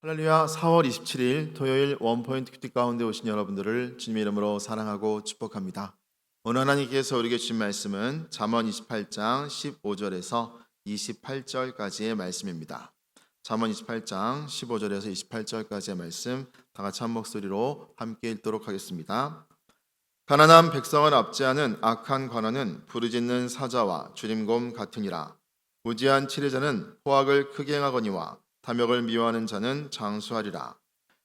할렐루야. 4월 27일 토요일 원포인트 큐티 가운데 오신 여러분들을 주님의 이름으로 사랑하고 축복합니다. 오늘 하나님께서 우리에게 주신 말씀은 잠언 28장 15절에서 28절까지의 말씀입니다. 잠언 28장 15절에서 28절까지의 말씀 다 같이 한 목소리로 함께 읽도록 하겠습니다. 가난한 백성을 압제하는 악한 관원은 부르짖는 사자와 주림곰 같으니라. 무지한 치리자는 포악을 크게 행하거니와 탐욕을 미워하는 자는 장수하리라.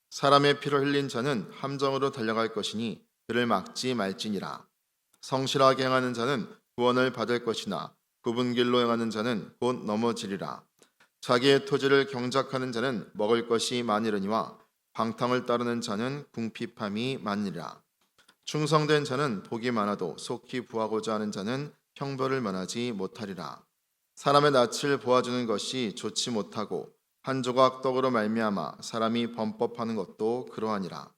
사람의 피를 흘린 자는 함정으로 달려갈 것이니 그를 막지 말지니라. 성실하게 행하는 자는 구원을 받을 것이나 굽은 길로 행하는 자는 곧 넘어지리라. 자기의 토지를 경작하는 자는 먹을 것이 많으려니와 방탕을 따르는 자는 궁핍함이 많으리라. 충성된 자는 복이 많아도 속히 부하고자 하는 자는 형벌을 면하지 못하리라. 사람의 낯을 보아주는 것이 좋지 못하고 한 조각 떡으로 말미암아 사람이 범법하는 것도 그러하니라.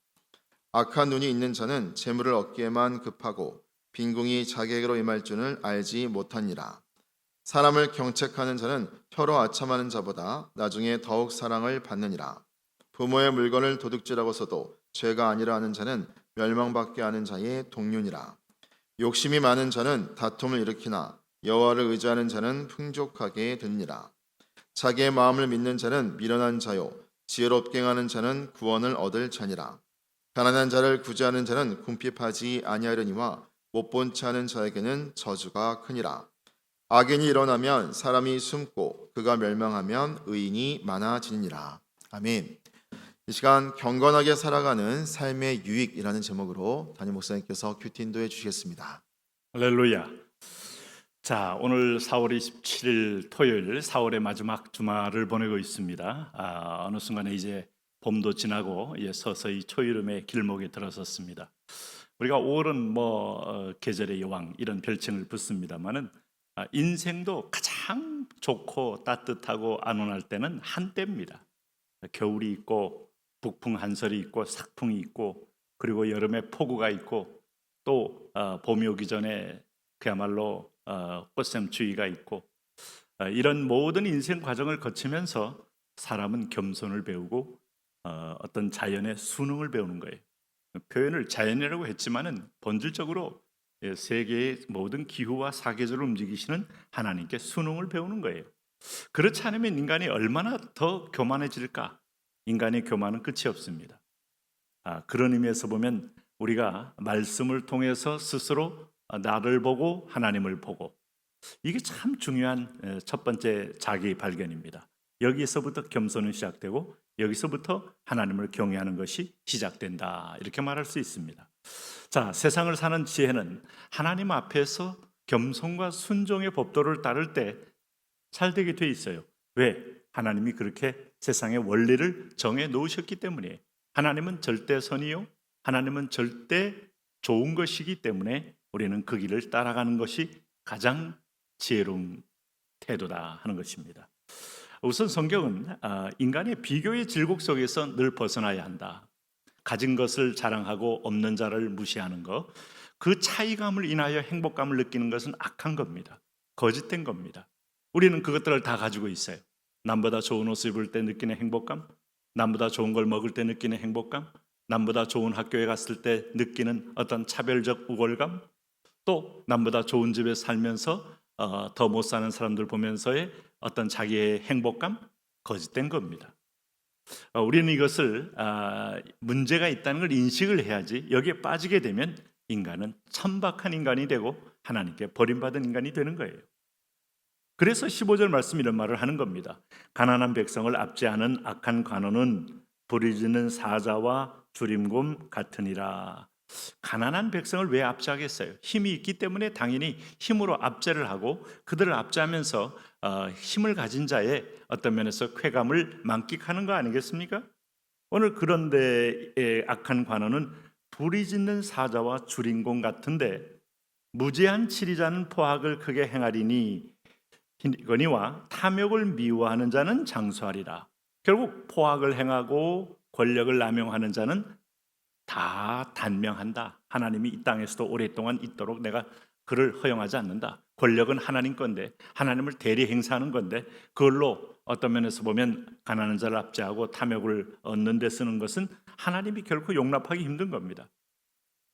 악한 눈이 있는 자는 재물을 얻기에만 급하고 빈궁이 자기에게로 임할 줄을 알지 못하니라. 사람을 경책하는 자는 혀로 아첨하는 자보다 나중에 더욱 사랑을 받느니라. 부모의 물건을 도둑질하고서도 죄가 아니라 하는 자는 멸망받게 하는 자의 동륜이라. 욕심이 많은 자는 다툼을 일으키나 여호와를 의지하는 자는 풍족하게 되느니라. 자기의 마음을 믿는 자는 미련한 자요 지혜롭게 행하는 자는 구원을 얻을 자니라. 가난한 자를 구제하는 자는 궁핍하지 아니하려니와 못본 채 하는 자에게는 저주가 크니라. 악인이 일어나면 사람이 숨고 그가 멸망하면 의인이 많아지니라. 아멘. 이 시간 경건하게 살아가는 삶의 유익이라는 제목으로 담임 목사님께서 큐티 인도해 주시겠습니다. 할렐루야. 자, 오늘 4월 27일 토요일 4월의 마지막 주말을 보내고 있습니다. 어느 순간에 이제 봄도 지나고 서서히 초여름의 길목에 들어섰습니다. 우리가 5월은 계절의 여왕 이런 별칭을 붙습니다만은 인생도 가장 좋고 따뜻하고 안온할 때는 한때입니다. 겨울이 있고 북풍 한설이 있고 삭풍이 있고 그리고 여름에 폭우가 있고 또 봄이 오기 전에 그야말로 꽃샘추위가 있고 이런 모든 인생 과정을 거치면서 사람은 겸손을 배우고 어떤 자연의 순응을 배우는 거예요. 표현을 자연이라고 했지만은 본질적으로 세계의 모든 기후와 사계절을 움직이시는 하나님께 순응을 배우는 거예요. 그렇지 않으면 인간이 얼마나 더 교만해질까? 인간의 교만은 끝이 없습니다. 그런 의미에서 보면 우리가 말씀을 통해서 스스로 나를 보고 하나님을 보고 이게 참 중요한 첫 번째 자기 발견입니다. 여기서부터 겸손은 시작되고 여기서부터 하나님을 경외하는 것이 시작된다 이렇게 말할 수 있습니다. 자, 세상을 사는 지혜는 하나님 앞에서 겸손과 순종의 법도를 따를 때 잘 되게 돼 있어요. 왜? 하나님이 그렇게 세상의 원리를 정해 놓으셨기 때문이에요. 하나님은 절대 선이요 하나님은 절대 좋은 것이기 때문에 우리는 그 길을 따라가는 것이 가장 지혜로운 태도다 하는 것입니다. 우선 성경은 인간의 비교의 질곡 속에서 늘 벗어나야 한다. 가진 것을 자랑하고 없는 자를 무시하는 것, 그 차이감을 인하여 행복감을 느끼는 것은 악한 겁니다. 거짓된 겁니다. 우리는 그것들을 다 가지고 있어요. 남보다 좋은 옷을 입을 때 느끼는 행복감, 남보다 좋은 걸 먹을 때 느끼는 행복감, 남보다 좋은 학교에 갔을 때 느끼는 어떤 차별적 우월감, 또 남보다 좋은 집에 살면서 더 못 사는 사람들 보면서의 어떤 자기의 행복감, 거짓된 겁니다. 우리는 이것을 문제가 있다는 걸 인식을 해야지 여기에 빠지게 되면 인간은 천박한 인간이 되고 하나님께 버림받은 인간이 되는 거예요. 그래서 15절 말씀 이런 말을 하는 겁니다. 가난한 백성을 압제하는 악한 관원은 부르짖는 사자와 주림곰 같으니라. 가난한 백성을 왜 압제하겠어요? 힘이 있기 때문에 당연히 힘으로 압제를 하고 그들을 압제하면서 힘을 가진 자의 어떤 면에서 쾌감을 만끽하는 거 아니겠습니까? 오늘 그런데 악한 관원은 부르짖는 사자와 주림곰 같은데 무죄한 치리자는 포악을 크게 행하리니 거니와 탐욕을 미워하는 자는 장수하리라. 결국 포악을 행하고 권력을 남용하는 자는 다 단명한다. 하나님이 이 땅에서도 오랫동안 있도록 내가 그를 허용하지 않는다. 권력은 하나님 건데 하나님을 대리 행사하는 건데 그걸로 어떤 면에서 보면 가난한 자를 압제하고 탐욕을 얻는 데 쓰는 것은 하나님이 결코 용납하기 힘든 겁니다.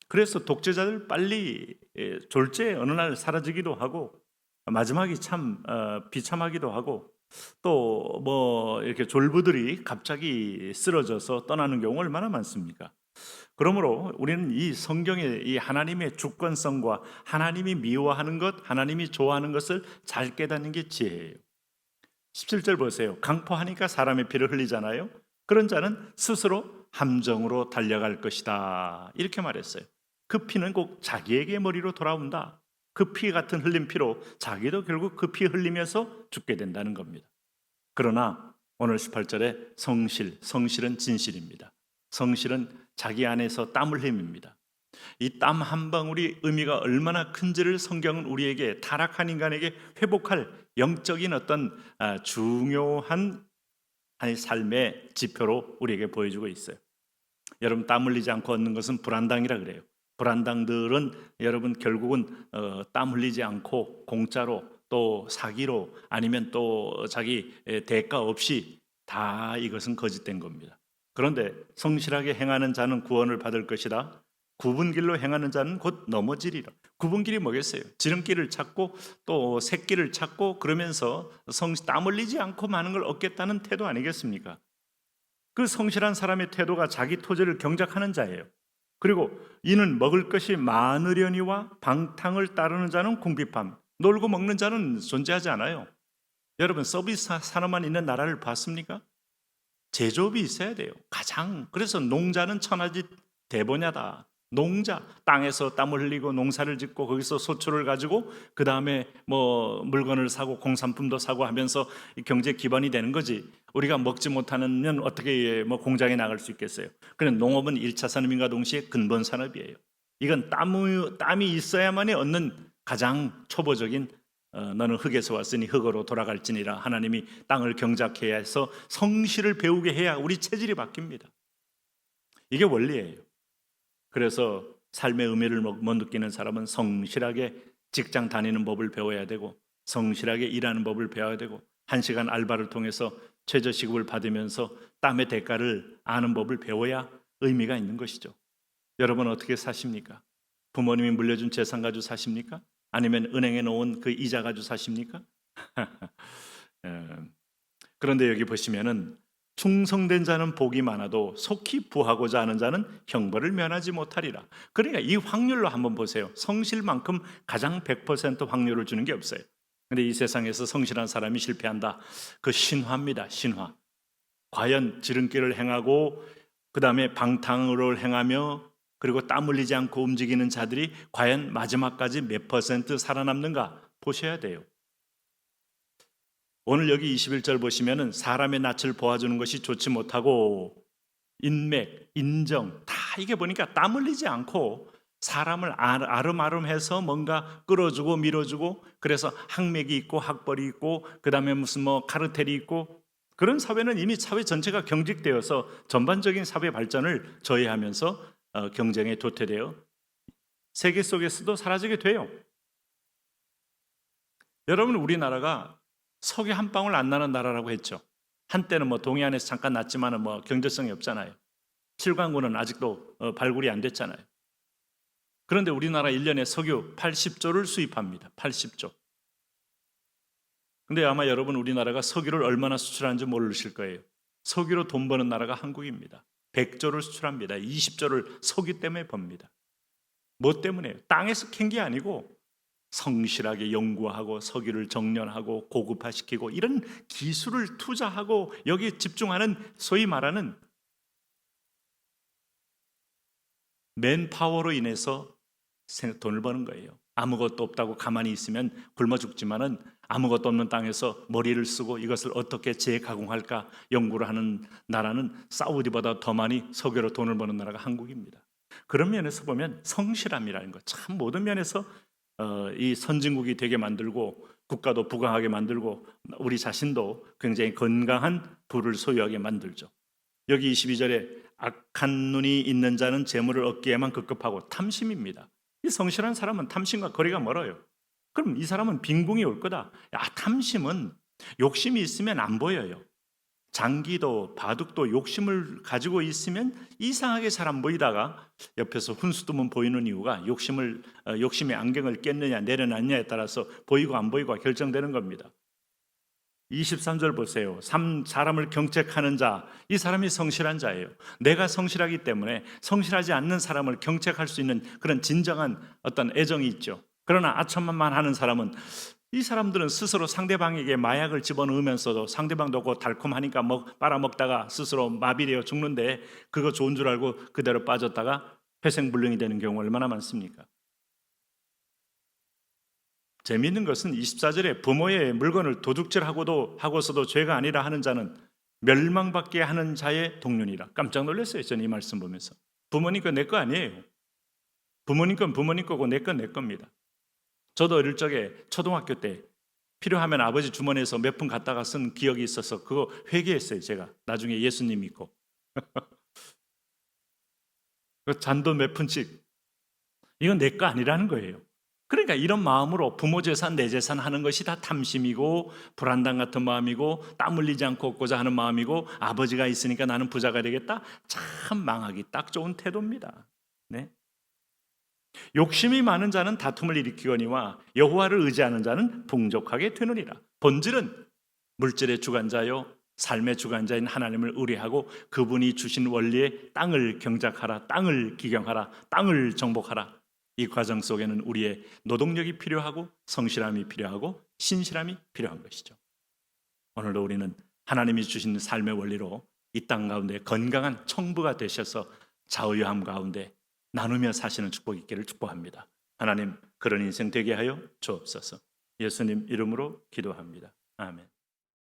그래서 독재자들 빨리 졸지에 어느 날 사라지기도 하고 마지막이 참 비참하기도 하고 또 뭐 이렇게 졸부들이 갑자기 쓰러져서 떠나는 경우 얼마나 많습니까? 그러므로 우리는 이 성경의 이 하나님의 주권성과 하나님이 미워하는 것, 하나님이 좋아하는 것을 잘 깨닫는 게 지혜예요. 17절 보세요. 강포하니까 사람의 피를 흘리잖아요. 그런 자는 스스로 함정으로 달려갈 것이다. 이렇게 말했어요. 그 피는 꼭 자기에게 머리로 돌아온다. 그 피 같은 흘린 피로 자기도 결국 그 피 흘리면서 죽게 된다는 겁니다. 그러나 오늘 18절에 성실은 진실입니다. 성실은 자기 안에서 땀 흘림입니다. 이 땀 한 방울이 의미가 얼마나 큰지를 성경은 우리에게 타락한 인간에게 회복할 영적인 어떤 중요한 삶의 지표로 우리에게 보여주고 있어요. 여러분 땀 흘리지 않고 얻는 것은 불안당이라 그래요. 불안당들은 여러분 결국은 땀 흘리지 않고 공짜로 또 사기로 아니면 또 자기 대가 없이 다 이것은 거짓된 겁니다. 그런데 성실하게 행하는 자는 구원을 받을 것이다. 굽은 길로 행하는 자는 곧 넘어지리라. 굽은 길이 뭐겠어요? 지름길을 찾고 또 샛길을 찾고 그러면서 땀 흘리지 않고 많은 걸 얻겠다는 태도 아니겠습니까? 그 성실한 사람의 태도가 자기 토지를 경작하는 자예요. 그리고 이는 먹을 것이 많으려니와 방탕을 따르는 자는 궁핍함, 놀고 먹는 자는 존재하지 않아요. 여러분 서비스 산업만 있는 나라를 봤습니까? 제조업이 있어야 돼요. 그래서 농자는 천하지 대보냐다. 농자, 땅에서 땀을 흘리고 농사를 짓고 거기서 소출을 가지고 그 다음에 뭐 물건을 사고 공산품도 사고 하면서 경제 기반이 되는 거지. 우리가 먹지 못하면 어떻게 뭐 공장에 나갈 수 있겠어요? 그런데 농업은 1차 산업인과 동시에 근본 산업이에요. 이건 땀이 있어야만이 얻는 가장 초보적인 너는 흙에서 왔으니 흙으로 돌아갈지니라. 하나님이 땅을 경작해야 해서 성실을 배우게 해야 우리 체질이 바뀝니다. 이게 원리예요. 그래서 삶의 의미를 못 느끼는 사람은 성실하게 직장 다니는 법을 배워야 되고 성실하게 일하는 법을 배워야 되고 1시간 알바를 통해서 최저시급을 받으면서 땀의 대가를 아는 법을 배워야 의미가 있는 것이죠. 여러분 어떻게 사십니까? 부모님이 물려준 재산 가지고 사십니까? 아니면 은행에 놓은 그 이자 가지고 사십니까? 그런데 여기 보시면은 충성된 자는 복이 많아도 속히 부하고자 하는 자는 형벌을 면하지 못하리라. 그러니까 이 확률로 한번 보세요. 성실만큼 가장 100% 확률을 주는 게 없어요. 근데 이 세상에서 성실한 사람이 실패한다. 그 신화입니다. 신화. 과연 지름길을 행하고 그 다음에 방탕으로 행하며 그리고 땀 흘리지 않고 움직이는 자들이 과연 마지막까지 몇 % 살아남는가 보셔야 돼요. 오늘 여기 21절 보시면은 사람의 낯을 보아주는 것이 좋지 못하고 인맥, 인정 다 이게 보니까 땀 흘리지 않고 사람을 아름아름해서 뭔가 끌어주고 밀어주고 그래서 학맥이 있고 학벌이 있고 그 다음에 무슨 뭐 카르텔이 있고 그런 사회는 이미 사회 전체가 경직되어서 전반적인 사회 발전을 저해하면서 경쟁에 도태되어 세계 속에서도 사라지게 돼요. 여러분 우리나라가 석유 한 방울 안 나는 나라라고 했죠. 한때는 뭐 동해안에서 잠깐 났지만은 뭐 경제성이 없잖아요. 칠광구는 아직도 발굴이 안 됐잖아요. 그런데 우리나라 1년에 석유 80조를 수입합니다. 80조. 근데 아마 여러분 우리나라가 석유를 얼마나 수출하는지 모르실 거예요. 석유로 돈 버는 나라가 한국입니다. 100조를 수출합니다. 20조를 석유 때문에 법니다. 뭐 때문에요? 땅에서 캔 게 아니고 성실하게 연구하고 석유를 정련하고 고급화시키고 이런 기술을 투자하고 여기에 집중하는 소위 말하는 맨파워로 인해서 돈을 버는 거예요. 아무것도 없다고 가만히 있으면 굶어 죽지만은 아무것도 없는 땅에서 머리를 쓰고 이것을 어떻게 재가공할까 연구를 하는 나라는 사우디보다 더 많이 석유로 돈을 버는 나라가 한국입니다. 그런 면에서 보면 성실함이라는 것 참 모든 면에서 이 선진국이 되게 만들고 국가도 부강하게 만들고 우리 자신도 굉장히 건강한 부를 소유하게 만들죠. 여기 22절에 악한 눈이 있는 자는 재물을 얻기에만 급급하고 탐심입니다. 이 성실한 사람은 탐심과 거리가 멀어요. 그럼 이 사람은 빈궁이 올 거다. 탐심은 욕심이 있으면 안 보여요. 장기도 바둑도 욕심을 가지고 있으면 이상하게 잘 안 보이다가 옆에서 훈수두문 보이는 이유가 욕심의 안경을 깼느냐 내려놨느냐에 따라서 보이고 안 보이고가 결정되는 겁니다. 23절 보세요. 사람을 경책하는 자, 이 사람이 성실한 자예요. 내가 성실하기 때문에 성실하지 않는 사람을 경책할 수 있는 그런 진정한 어떤 애정이 있죠. 그러나 아첨만 하는 사람은, 이 사람들은 스스로 상대방에게 마약을 집어넣으면서도 상대방도 그 달콤하니까 빨아먹다가 스스로 마비되어 죽는데, 그거 좋은 줄 알고 그대로 빠졌다가 회생불능이 되는 경우가 얼마나 많습니까? 재미있는 것은 24절에 부모의 물건을 도둑질하고서도 죄가 아니라 하는 자는 멸망받게 하는 자의 동륜이라. 깜짝 놀랐어요. 저는 이 말씀 보면서. 부모님 거 내 거 아니에요. 부모님 건 부모님 거고 내 건 내 겁니다. 저도 어릴 적에 초등학교 때 필요하면 아버지 주머니에서 몇 푼 갖다가 쓴 기억이 있어서 그거 회개했어요. 제가 나중에 예수님 믿고. 그 잔돈 몇 푼씩, 이건 내 거 아니라는 거예요. 그러니까 이런 마음으로 부모 재산, 내 재산 하는 것이 다 탐심이고 불안당 같은 마음이고 땀 흘리지 않고 얻고자 하는 마음이고, 아버지가 있으니까 나는 부자가 되겠다. 참 망하기 딱 좋은 태도입니다. 네. 욕심이 많은 자는 다툼을 일으키거니와 여호와를 의지하는 자는 풍족하게 되느니라. 본질은 물질의 주관자요 삶의 주관자인 하나님을 의뢰하고 그분이 주신 원리에 땅을 경작하라, 땅을 기경하라, 땅을 정복하라. 이 과정 속에는 우리의 노동력이 필요하고 성실함이 필요하고 신실함이 필요한 것이죠. 오늘도 우리는 하나님이 주신 삶의 원리로 이 땅 가운데 건강한 청부가 되셔서 자유함 가운데 나누며 사시는 축복이 있기를 축복합니다. 하나님, 그런 인생 되게 하여 주옵소서. 예수님 이름으로 기도합니다. 아멘.